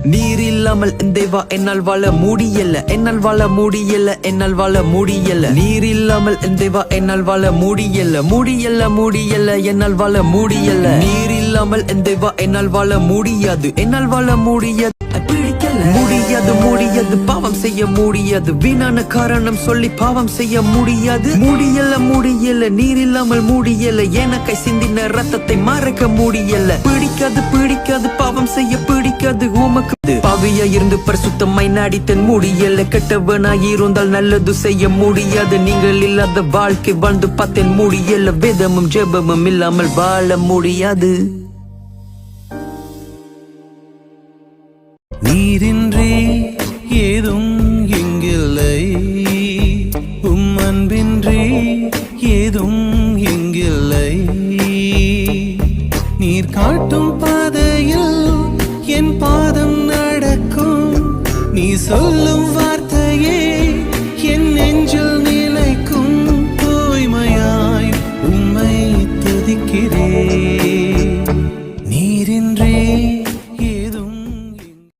நீர் இல்லாமல் தேவா என்னால் வாழ முடியல, என்னால் வாழ முடியல, என்னால் வாழ முடியல. நீர் இல்லாமல் தேவா என்னால் வாழ முடியல, முடியல, முடியல, என்னால் வாழ முடியல. நீர் இல்லாமல் தேவா என்னால் வாழ முடியாது, என்னால் வாழ முடியாது. முடியாது, முடியாது, பாவம் செய்ய முடியாது. வீணான காரணம் சொல்லி பாவம் செய்ய முடியாது. முடியல, முடியல, நீர் இல்லாமல் முடியல. எனக்கை சிந்தின ரத்தத்தை மறைக்க முடியல. பிடிக்காது, பிடிக்காது, பாவம் செய்ய பிடிக்காது. உமக்கு பாவியா இருந்து பரிசுத்தமாய் நடித்தன் முடியல. கெட்டவனாய் இருந்தால் நல்லது செய்ய முடியாது. நீங்கள் இல்லாத வாழ்க்கை வாழ்ந்து பார்த்தேன் முடியல. வேதமும் ஜெபமும் இல்லாமல் வாழ முடியாது. நீரின்றி ஏதும் இங்கில்லை, அன்பின்றி ஏதும் இங்கில்லை. நீர் காட்டும் பாதையில் என் பாதம் நடக்கும், நீ சொல்லும்